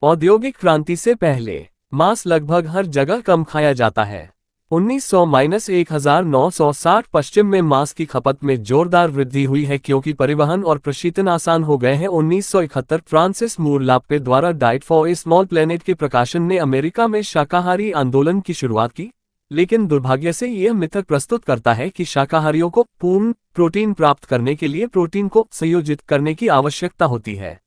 औद्योगिक क्रांति से पहले मांस लगभग हर जगह कम खाया जाता है। 1900-1960 पश्चिम में मांस की खपत में जोरदार वृद्धि हुई है क्योंकि परिवहन और प्रशीतन आसान हो गए हैं। 1971 फ्रांसिस मूर लाप्पे द्वारा diet for a small planet के प्रकाशन ने अमेरिका में शाकाहारी आंदोलन की शुरुआत की, लेकिन दुर्भाग्य से यह मिथक प्रस्तुत करता है कि शाकाहारियों को पूर्ण प्रोटीन प्राप्त करने के लिए प्रोटीन को संयोजित करने की आवश्यकता होती है।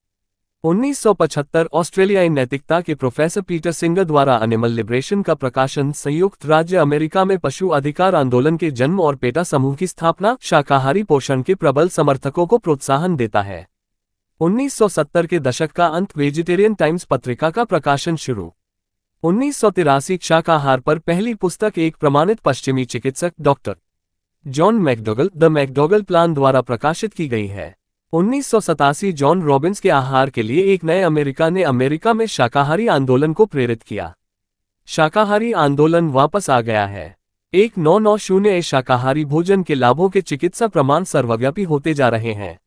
1975 ऑस्ट्रेलियाई नैतिकता के प्रोफेसर पीटर सिंगर द्वारा एनिमल लिबरेशन का प्रकाशन संयुक्त राज्य अमेरिका में पशु अधिकार आंदोलन के जन्म और पेटा समूह की स्थापना शाकाहारी पोषण के प्रबल समर्थकों को प्रोत्साहन देता है। 1970 के दशक का अंत वेजिटेरियन टाइम्स पत्रिका का प्रकाशन शुरू। 1983 शाकाहार पर पहली पुस्तक एक प्रमाणित पश्चिमी चिकित्सक डॉक्टर जॉन मैकडोगल द मैकडोगल प्लान द्वारा प्रकाशित की गई है। 1987 जॉन रॉबिन्स के आहार के लिए एक नए अमेरिका ने अमेरिका में शाकाहारी आंदोलन को प्रेरित किया। शाकाहारी आंदोलन वापस आ गया है। 1990 शाकाहारी भोजन के लाभों के चिकित्सा प्रमाण सर्वव्यापी होते जा रहे हैं।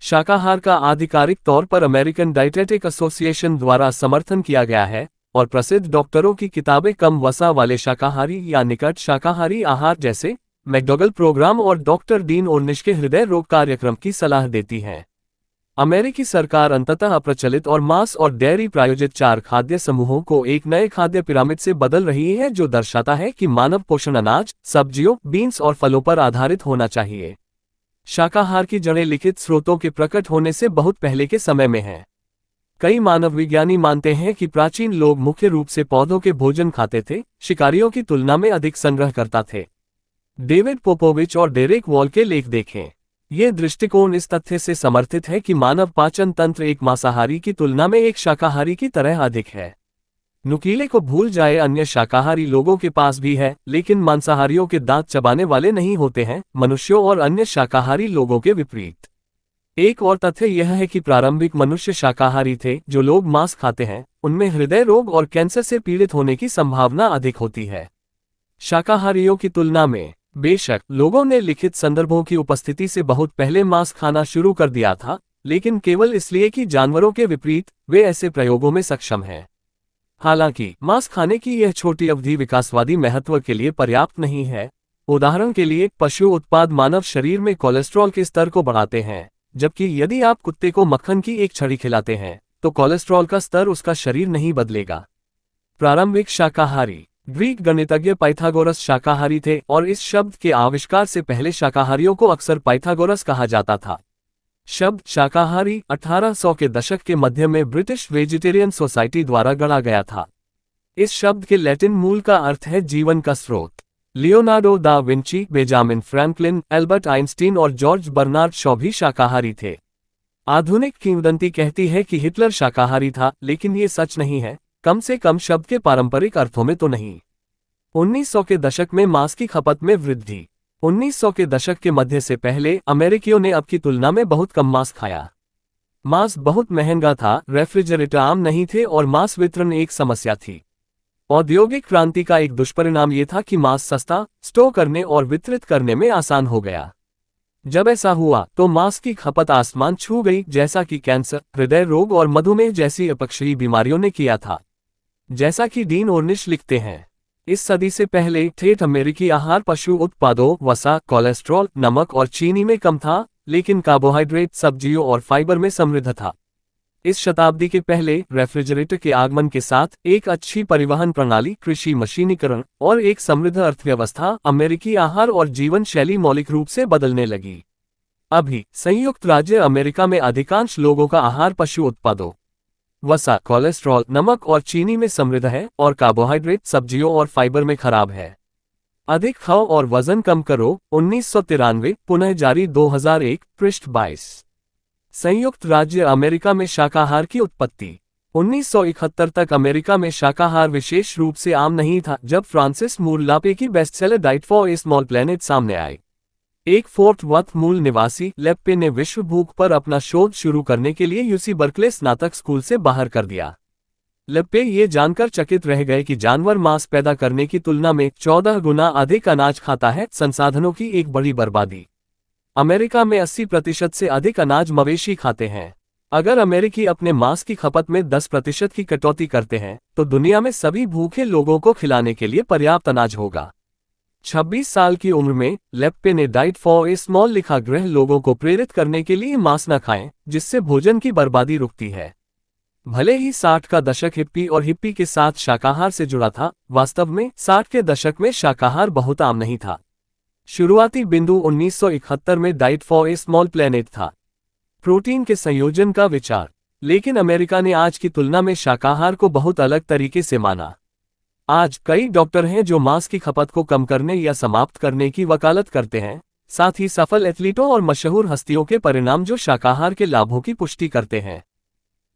शाकाहार का आधिकारिक तौर पर अमेरिकन डाइटेटिक एसोसिएशन द्वारा समर्थन किया गया है और प्रसिद्ध डॉक्टरों की किताबें कम वसा वाले शाकाहारी या निकट शाकाहारी आहार जैसे मैकडोगल प्रोग्राम और डॉक्टर डीन ओर्निश के हृदय रोग कार्यक्रम की सलाह देती है। अमेरिकी सरकार अंततः अप्रचलित और मांस और डेयरी प्रायोजित 4 खाद्य समूहों को एक नए खाद्य पिरामिड से बदल रही है जो दर्शाता है कि मानव पोषण अनाज, सब्जियों, बीन्स और फलों पर आधारित होना चाहिए। शाकाहार की जड़ें लिखित स्रोतों के प्रकट होने से बहुत पहले के समय में हैं। कई मानव विज्ञानी मानते हैं कि प्राचीन लोग मुख्य रूप से पौधों के भोजन खाते थे, शिकारियों की तुलना में अधिक संग्रहकर्ता थे। डेविड पोपोविच और डेरेक वॉल के लेख देखें। यह दृष्टिकोण इस तथ्य से समर्थित है कि मानव पाचन तंत्र एक मांसाहारी की तुलना में एक शाकाहारी की तरह अधिक है। नुकीले को भूल जाए, अन्य शाकाहारी लोगों के पास भी है, लेकिन मांसाहारियों के दांत चबाने वाले नहीं होते हैं, मनुष्यों और अन्य शाकाहारी लोगों के विपरीत। एक और तथ्य यह है कि प्रारंभिक मनुष्य शाकाहारी थे। जो लोग मांस खाते हैं उनमें हृदय रोग और कैंसर से पीड़ित होने की संभावना अधिक होती है। शाकाहारियों की तुलना में बेशक लोगों ने लिखित संदर्भों की उपस्थिति से बहुत पहले मांस खाना शुरू कर दिया था, लेकिन केवल इसलिए कि जानवरों के विपरीत वे ऐसे प्रयोगों में सक्षम हैं। हालांकि मांस खाने की यह छोटी अवधि विकासवादी महत्व के लिए पर्याप्त नहीं है। उदाहरण के लिए पशु उत्पाद मानव शरीर में कोलेस्ट्रॉल के स्तर को बढ़ाते हैं, जबकि यदि आप कुत्ते को मक्खन की एक छड़ी खिलाते हैं तो कोलेस्ट्रॉल का स्तर उसका शरीर नहीं बदलेगा। प्रारंभिक शाकाहारी ग्रीक गणितज्ञ पाइथागोरस शाकाहारी थे और इस शब्द के आविष्कार से पहले शाकाहारियों को अक्सर पाइथागोरस कहा जाता था। शब्द शाकाहारी 1800 के दशक के मध्य में ब्रिटिश वेजिटेरियन सोसाइटी द्वारा गढ़ा गया था। इस शब्द के लैटिन मूल का अर्थ है जीवन का स्रोत। Leonardo da Vinci, Benjamin Franklin, Albert Einstein और जॉर्ज बर्नार्ड शॉ भी शाकाहारी थे। आधुनिक किंवदंती कहती है कि हिटलर शाकाहारी था, लेकिन ये सच नहीं है, कम से कम शब्द के पारंपरिक अर्थों में तो नहीं। 1900 के दशक में मांस की खपत में वृद्धि। 1900 के दशक के मध्य से पहले अमेरिकियों ने अब की तुलना में बहुत कम मांस खाया। मांस बहुत महंगा था, रेफ्रिजरेटर आम नहीं थे और मांस वितरण एक समस्या थी। औद्योगिक क्रांति का एक दुष्परिणाम यह था कि मांस सस्ता, स्टोर करने और वितरित करने में आसान हो गया। जब ऐसा हुआ तो मांस की खपत आसमान छू गई, जैसा कि कैंसर, हृदय रोग और मधुमेह जैसी अपक्षयी बीमारियों ने किया था। जैसा कि डीन ओर्निश लिखते हैं, इस सदी से पहले ठेठ अमेरिकी आहार पशु उत्पादों, वसा, कोलेस्ट्रॉल, नमक और चीनी में कम था, लेकिन कार्बोहाइड्रेट, सब्जियों और फाइबर में समृद्ध था। इस शताब्दी के पहले रेफ्रिजरेटर के आगमन के साथ एक अच्छी परिवहन प्रणाली, कृषि मशीनीकरण और एक समृद्ध अर्थव्यवस्था अमेरिकी आहार और जीवन शैली मौलिक रूप से बदलने लगी। अभी संयुक्त राज्य अमेरिका में अधिकांश लोगों का आहार पशु उत्पादों, वसा, कोलेस्ट्रॉल, नमक और चीनी में समृद्ध है और कार्बोहाइड्रेट, सब्जियों और फाइबर में खराब है। अधिक खाओ और वजन कम करो। 1993 पुनः जारी 2001 पृष्ठ 22। संयुक्त राज्य अमेरिका में शाकाहार की उत्पत्ति। 1971 तक अमेरिका में शाकाहार विशेष रूप से आम नहीं था, जब फ्रांसिस मूर लाप्पे की bestseller diet for a small planet सामने आई। एक फोर्ट वर्थ मूल निवासी, लेप्पे ने विश्व भूख पर अपना शोध शुरू करने के लिए यूसी बर्कले स्नातक स्कूल से बाहर कर दिया। लेप्पे ये जानकर चकित रह गए कि जानवर मांस पैदा करने की तुलना में 14 गुना अधिक अनाज खाता है। संसाधनों की एक बड़ी बर्बादी। अमेरिका में 80% से अधिक अनाज मवेशी खाते हैं। अगर अमेरिकी अपने मांस की खपत में 10% की कटौती करते हैं तो दुनिया में सभी भूखे लोगों को खिलाने के लिए पर्याप्त अनाज होगा। 26 साल की उम्र में लेप्पे ने डाइट फॉर ए स्मॉल लिखा गृह लोगों को प्रेरित करने के लिए मांस न खाएं, जिससे भोजन की बर्बादी रुकती है। भले ही 60 का दशक हिप्पी और हिप्पी के साथ शाकाहार से जुड़ा था, वास्तव में 60 के दशक में शाकाहार बहुत आम नहीं था। शुरुआती बिंदु 1971 में diet for a small planet था, प्रोटीन के संयोजन का विचार। लेकिन अमेरिका ने आज की तुलना में शाकाहार को बहुत अलग तरीके से माना। आज कई डॉक्टर हैं जो मांस की खपत को कम करने या समाप्त करने की वकालत करते हैं, साथ ही सफल एथलीटों और मशहूर हस्तियों के परिणाम जो शाकाहार के लाभों की पुष्टि करते हैं।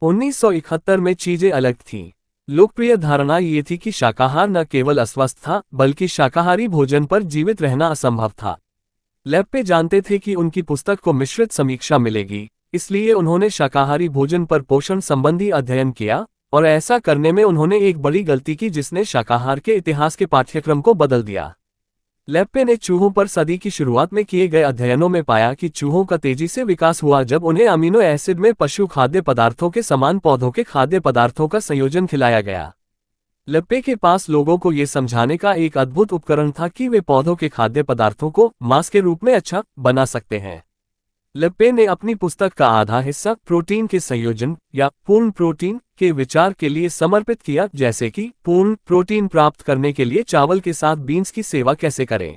1971 में चीजें अलग थीं। लोकप्रिय धारणा ये थी कि शाकाहार न केवल अस्वस्थ था, बल्कि शाकाहारी भोजन पर जीवित रहना असंभव था। लेप्पे जानते थे कि उनकी पुस्तक को मिश्रित समीक्षा मिलेगी, इसलिए उन्होंने शाकाहारी भोजन पर पोषण संबंधी अध्ययन किया, और ऐसा करने में उन्होंने एक बड़ी गलती की जिसने शाकाहार के इतिहास के पाठ्यक्रम को बदल दिया। लेप्पे ने चूहों पर सदी की शुरुआत में किए गए अध्ययनों में पाया कि चूहों का तेजी से विकास हुआ जब उन्हें अमीनो एसिड में पशु खाद्य पदार्थों के समान पौधों के खाद्य पदार्थों का संयोजन खिलाया गया। लेप्पे के पास लोगों को ये समझाने का एक अद्भुत उपकरण था कि वे पौधों के खाद्य पदार्थों को मांस के रूप में अच्छा बना सकते हैं। लेप्पे ने अपनी पुस्तक का आधा हिस्सा प्रोटीन के संयोजन या पूर्ण प्रोटीन के विचार के लिए समर्पित किया, जैसे कि पूर्ण प्रोटीन प्राप्त करने के लिए चावल के साथ बीन्स की सेवा कैसे करें।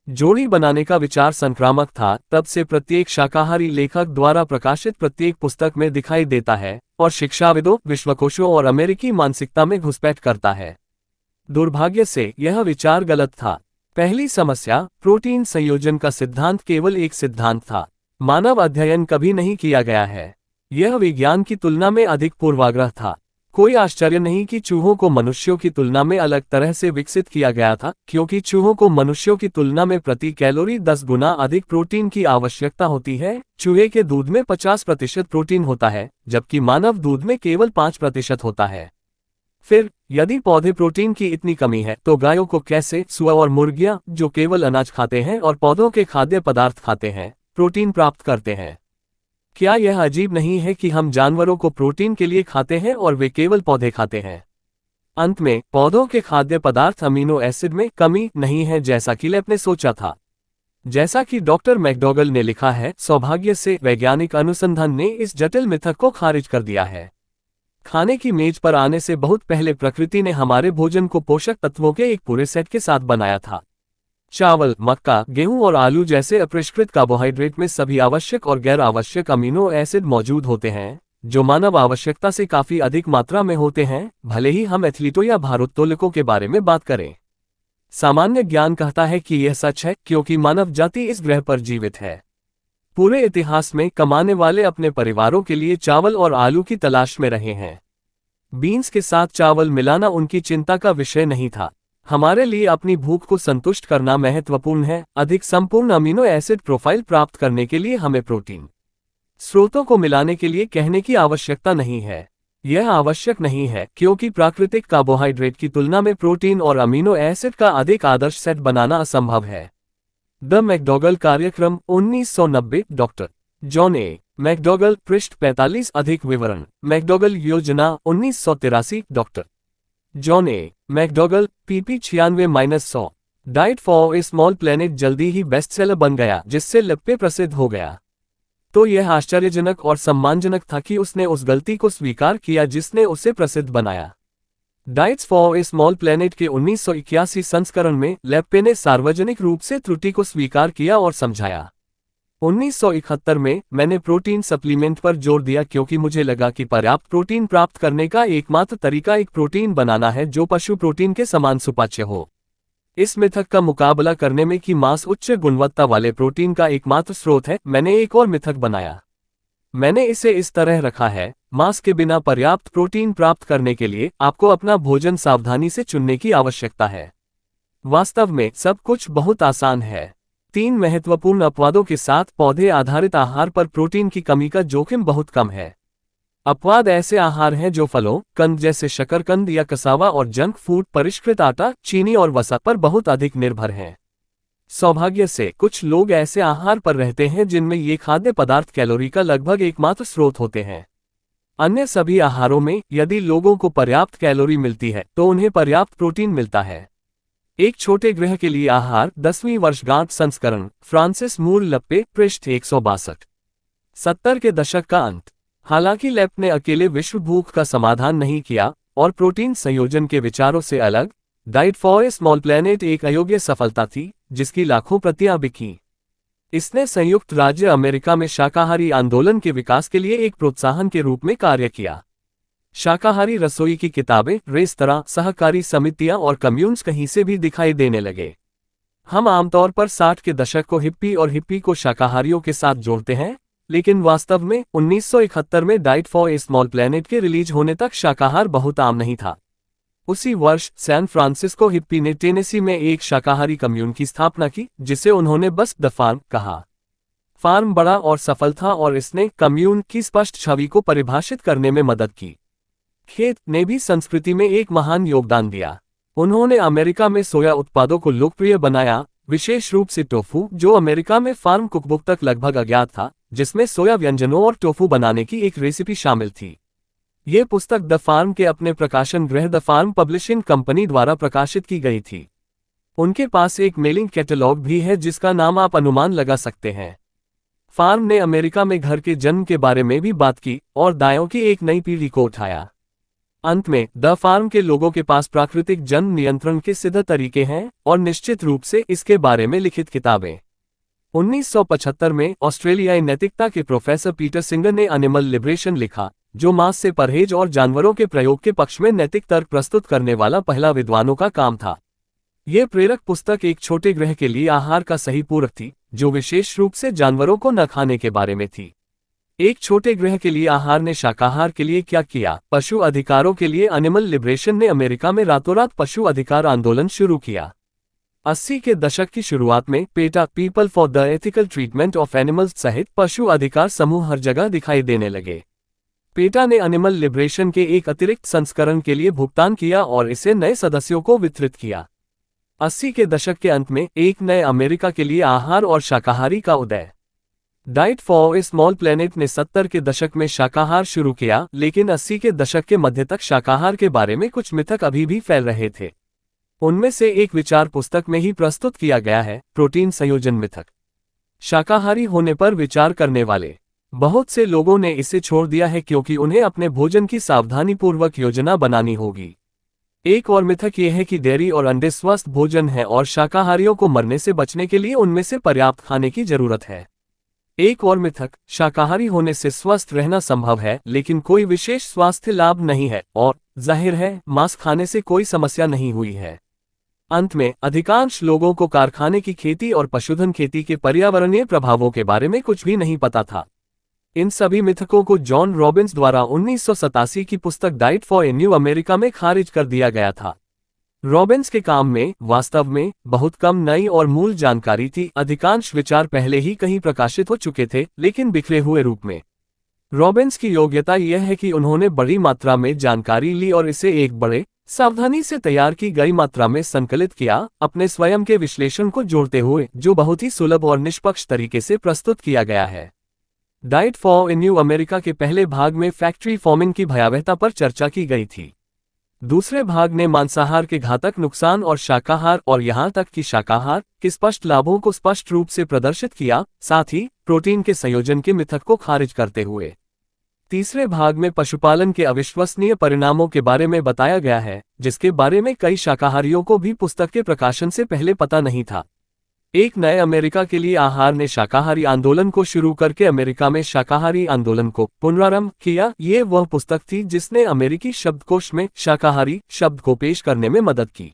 जोड़ी बनाने का विचार संक्रामक था, तब से प्रत्येक शाकाहारी लेखक द्वारा प्रकाशित प्रत्येक पुस्तक में दिखाई देता है और शिक्षाविदों, विश्वकोशों और अमेरिकी मानसिकता में घुसपैठ करता है। दुर्भाग्य से यह विचार गलत था। पहली समस्या, प्रोटीन संयोजन का सिद्धांत केवल एक सिद्धांत था। मानव अध्ययन कभी नहीं किया गया है। यह विज्ञान की तुलना में अधिक पूर्वाग्रह था। कोई आश्चर्य नहीं कि चूहों को मनुष्यों की तुलना में अलग तरह से विकसित किया गया था, क्योंकि चूहों को मनुष्यों की तुलना में प्रति कैलोरी 10 गुना अधिक प्रोटीन की आवश्यकता होती है। चूहे के दूध में 50% प्रोटीन होता है, जबकि मानव दूध में केवल 5% होता है। फिर यदि पौधे प्रोटीन की इतनी कमी है तो गायों को कैसे सुअर और मुर्गियां, जो केवल अनाज खाते हैं और पौधों के खाद्य पदार्थ खाते हैं, प्रोटीन प्राप्त करते हैं? क्या यह अजीब नहीं है कि हम जानवरों को प्रोटीन के लिए खाते हैं और वे केवल पौधे खाते हैं? अंत में पौधों के खाद्य पदार्थ अमीनो एसिड में कमी नहीं है जैसा कि लेप्पे ने सोचा था। जैसा कि डॉक्टर मैकडॉगल ने लिखा है, सौभाग्य से वैज्ञानिक अनुसंधान ने इस जटिल मिथक को खारिज कर दिया है। खाने की मेज पर आने से बहुत पहले प्रकृति ने हमारे भोजन को पोषक तत्वों के एक पूरे सेट के साथ बनाया था। चावल, मक्का, गेहूं और आलू जैसे अपरिष्कृत कार्बोहाइड्रेट में सभी आवश्यक और गैर आवश्यक अमीनो एसिड मौजूद होते हैं, जो मानव आवश्यकता से काफी अधिक मात्रा में होते हैं, भले ही हम एथलीटों या भारोत्तोलकों के बारे में बात करें। सामान्य ज्ञान कहता है कि यह सच है क्योंकि मानव जाति इस ग्रह पर जीवित है। पूरे इतिहास में कमाने वाले अपने परिवारों के लिए चावल और आलू की तलाश में रहे हैं। बीन्स के साथ चावल मिलाना उनकी चिंता का विषय नहीं था। हमारे लिए अपनी भूख को संतुष्ट करना महत्वपूर्ण है। अधिक संपूर्ण अमीनो एसिड प्रोफाइल प्राप्त करने के लिए हमें प्रोटीन स्रोतों को मिलाने के लिए कहने की आवश्यकता नहीं है। यह आवश्यक नहीं है क्योंकि प्राकृतिक कार्बोहाइड्रेट की तुलना में प्रोटीन और अमीनो एसिड का अधिक आदर्श सेट बनाना असंभव है। द मैकडॉगल कार्यक्रम 1990, डॉक्टर जॉन ए मैकडॉगल, पृष्ठ 45। अधिक विवरण, मैकडॉगल योजना 1983, doctor John A McDougall, pp 96-100। Diet for a small planet जल्दी ही बेस्टसेलर बन गया, जिससे लेप्पे प्रसिद्ध हो गया। तो यह आश्चर्यजनक और सम्मानजनक था कि उसने उस गलती को स्वीकार किया जिसने उसे प्रसिद्ध बनाया। Diets for a small planet के 1981 संस्करण में लेप्पे ने सार्वजनिक रूप से त्रुटि को स्वीकार किया और समझाया। 1971 में मैंने प्रोटीन सप्लीमेंट पर जोर दिया क्योंकि मुझे लगा कि पर्याप्त प्रोटीन प्राप्त करने का एकमात्र तरीका एक प्रोटीन बनाना है जो पशु प्रोटीन के समान सुपाच्य हो। इस मिथक का मुकाबला करने में कि मांस उच्च गुणवत्ता वाले प्रोटीन का एकमात्र स्रोत है, मैंने एक और मिथक बनाया। मैंने इसे इस तरह रखा है, मांस के बिना पर्याप्त प्रोटीन प्राप्त करने के लिए आपको अपना भोजन सावधानी से चुनने की आवश्यकता है। वास्तव में सब कुछ बहुत आसान है। 3 महत्वपूर्ण अपवादों के साथ पौधे आधारित आहार पर प्रोटीन की कमी का जोखिम बहुत कम है। अपवाद ऐसे आहार हैं जो फलों, कंद जैसे शकरकंद या कसावा और जंक फूड, परिष्कृत आटा, चीनी और वसा पर बहुत अधिक निर्भर हैं। सौभाग्य से कुछ लोग ऐसे आहार पर रहते हैं जिनमें ये खाद्य पदार्थ कैलोरी का लगभग एकमात्र स्रोत होते हैं। अन्य सभी आहारों में यदि लोगों को पर्याप्त कैलोरी मिलती है तो उन्हें पर्याप्त प्रोटीन मिलता है। एक छोटे गृह के लिए आहार 10वीं वर्षगांठ संस्करण, फ्रांसिस मूर लप्पे, पृष्ठ 162। 70 के दशक का अंत। हालांकि लैप ने अकेले विश्व भूख का समाधान नहीं किया और प्रोटीन संयोजन के विचारों से अलग diet for a small planet एक अयोग्य सफलता थी जिसकी लाखों प्रतियां बिकीं। इसने संयुक्त राज्य अमेरिका में शाकाहारी आंदोलन के विकास के लिए एक प्रोत्साहन के रूप में कार्य किया। शाकाहारी रसोई की किताबें, रेस्तरां, सहकारी समितियां और कम्यून्स कहीं से भी दिखाई देने लगे। हम आमतौर पर 60 के दशक को हिप्पी और हिप्पी को शाकाहारियों के साथ जोड़ते हैं, लेकिन वास्तव में 1971 में diet for a small planet के रिलीज होने तक शाकाहार बहुत आम नहीं था। उसी वर्ष सैन फ्रांसिस्को हिप्पी ने टेनेसी में एक शाकाहारी कम्यून की स्थापना की जिसे उन्होंने बस द फार्म कहा। फार्म बड़ा और सफल था और इसने कम्यून की स्पष्ट छवि को परिभाषित करने में मदद की। खेत ने भी संस्कृति में एक महान योगदान दिया। उन्होंने अमेरिका में सोया उत्पादों को लोकप्रिय बनाया, विशेष रूप से टोफू, जो अमेरिका में फार्म कुकबुक तक लगभग अज्ञात था, जिसमें सोया व्यंजनों और टोफू बनाने की एक रेसिपी शामिल थी। ये पुस्तक द फार्म के अपने प्रकाशन गृह द फार्म पब्लिशिंग कंपनी द्वारा प्रकाशित की गई थी। उनके पास एक मेलिंग कैटलॉग भी है जिसका नाम आप अनुमान लगा सकते हैं। फार्म ने अमेरिका में घर के जन्म के बारे में भी बात की और दायों की एक नई पीढ़ी को उठाया। अंत में द फार्म के लोगों के पास प्राकृतिक जन्म नियंत्रण के सिद्ध तरीके हैं और निश्चित रूप से इसके बारे में लिखित किताबें। 1975 में ऑस्ट्रेलियाई नैतिकता के प्रोफेसर पीटर सिंगर ने एनिमल लिबरेशन लिखा, जो मांस से परहेज और जानवरों के प्रयोग के पक्ष में नैतिक तर्क प्रस्तुत करने वाला पहला विद्वानों का काम था। यह प्रेरक पुस्तक एक छोटे गृह के लिए आहार का सही पूरक थी, जो विशेष रूप से जानवरों को न खाने के बारे में थी। एक छोटे गृह के लिए आहार ने शाकाहार के लिए क्या किया? पशु अधिकारों के लिए एनिमल लिबरेशन ने अमेरिका में रातों रात पशु अधिकार आंदोलन शुरू किया। 80 के दशक की शुरुआत में PETA, people for the ethical treatment of animals सहित पशु अधिकार समूह हर जगह दिखाई देने लगे। पेटा ने एनिमल लिबरेशन के एक अतिरिक्त संस्करण के लिए भुगतान किया और इसे नए सदस्यों को वितरित किया। 80 के दशक के अंत में एक नए अमेरिका के लिए आहार और शाकाहारी का उदय। Diet for a small planet ने 70 के दशक में शाकाहार शुरू किया, लेकिन 80 के दशक के मध्य तक शाकाहार के बारे में कुछ मिथक अभी भी फैल रहे थे। उनमें से एक विचार पुस्तक में ही प्रस्तुत किया गया है, प्रोटीन संयोजन मिथक। शाकाहारी होने पर विचार करने वाले बहुत से लोगों ने इसे छोड़ दिया है क्योंकि उन्हें अपने भोजन की सावधानीपूर्वक योजना बनानी होगी। एक और मिथक यह है कि डेयरी और अंडे स्वस्थ भोजन है और शाकाहारियों को मरने से बचने के लिए उनमें से पर्याप्त खाने की जरूरत है। एक और मिथक, शाकाहारी होने से स्वस्थ रहना संभव है लेकिन कोई विशेष स्वास्थ्य लाभ नहीं है, और जाहिर है मांस खाने से कोई समस्या नहीं हुई है। अंत में अधिकांश लोगों को कारखाने की खेती और पशुधन खेती के पर्यावरणीय प्रभावों के बारे में कुछ भी नहीं पता था। इन सभी मिथकों को जॉन रॉबिन्स द्वारा 1987 की पुस्तक diet for a new America में खारिज कर दिया गया था। रॉबिन्स के काम में वास्तव में बहुत कम नई और मूल जानकारी थी। अधिकांश विचार पहले ही कहीं प्रकाशित हो चुके थे, लेकिन बिखरे हुए रूप में। रॉबिन्स की योग्यता यह है कि उन्होंने बड़ी मात्रा में जानकारी ली और इसे एक बड़े, सावधानी से तैयार की गई मात्रा में संकलित किया, अपने स्वयं के विश्लेषण को जोड़ते हुए, जो बहुत ही सुलभ और निष्पक्ष तरीके से प्रस्तुत किया गया है। Diet for a new America के पहले भाग में फैक्ट्री फार्मिंग की भयावहता पर चर्चा की गई थी। दूसरे भाग ने मांसाहार के घातक नुकसान और शाकाहार और यहां तक कि शाकाहार के स्पष्ट लाभों को स्पष्ट रूप से प्रदर्शित किया, साथ ही प्रोटीन के संयोजन के मिथक को खारिज करते हुए। तीसरे भाग में पशुपालन के अविश्वसनीय परिणामों के बारे में बताया गया है, जिसके बारे में कई शाकाहारियों को भी पुस्तक के प्रकाशन से पहले पता नहीं था। एक नए अमेरिका के लिए आहार ने शाकाहारी आंदोलन को शुरू करके अमेरिका में शाकाहारी आंदोलन को पुनरारंभ किया। ये वह पुस्तक थी जिसने अमेरिकी शब्दकोश में शाकाहारी शब्द को पेश करने में मदद की।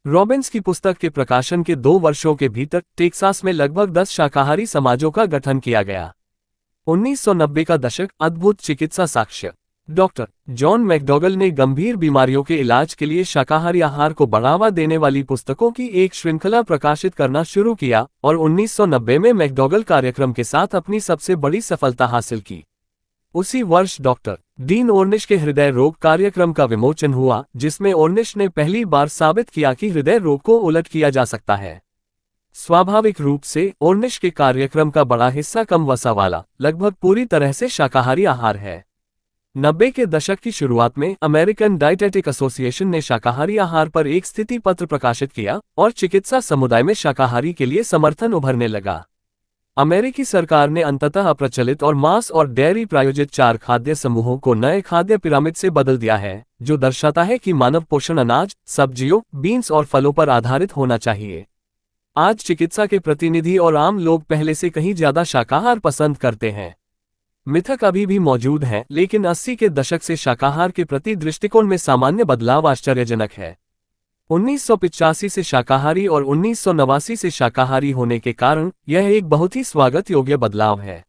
रॉबिन्स की पुस्तक के प्रकाशन के 2 वर्षों के भीतर टेक्सास में लगभग 10 शाकाहारी समाजों का गठन किया गया। 1990 का दशक, अद्भुत चिकित्सा साक्ष्य। डॉक्टर जॉन मैकडॉगल ने गंभीर बीमारियों के इलाज के लिए शाकाहारी आहार को बढ़ावा देने वाली पुस्तकों की एक श्रृंखला प्रकाशित करना शुरू किया और 1990 में मैकडॉगल कार्यक्रम के साथ अपनी सबसे बड़ी सफलता हासिल की। उसी वर्ष डॉक्टर डीन ओर्निश के हृदय रोग कार्यक्रम का विमोचन हुआ, जिसमें ओर्निश ने पहली बार साबित किया कि हृदय रोग को उलट किया जा सकता है। स्वाभाविक रूप से ओर्निश के कार्यक्रम का बड़ा हिस्सा कम वसा वाला, लगभग पूरी तरह से शाकाहारी आहार है। 90 के दशक की शुरुआत में अमेरिकन डाइटेटिक एसोसिएशन ने शाकाहारी आहार पर एक स्थिति पत्र प्रकाशित किया और चिकित्सा समुदाय में शाकाहारी के लिए समर्थन उभरने लगा। अमेरिकी सरकार ने अंततः अप्रचलित और मांस और डेयरी प्रायोजित 4 खाद्य समूहों को नए खाद्य पिरामिड से बदल दिया है, जो दर्शाता है कि मानव पोषण अनाज, सब्जियों, बीन्स और फलों पर आधारित होना चाहिए। आज चिकित्सा के प्रतिनिधि और आम लोग पहले से कहीं ज्यादा शाकाहार पसंद करते हैं। मिथक अभी भी मौजूद हैं, लेकिन 80 के दशक से शाकाहार के प्रति दृष्टिकोण में सामान्य बदलाव आश्चर्यजनक है। 1985 से शाकाहारी और 1989 से शाकाहारी होने के कारण यह एक बहुत ही स्वागत योग्य बदलाव है।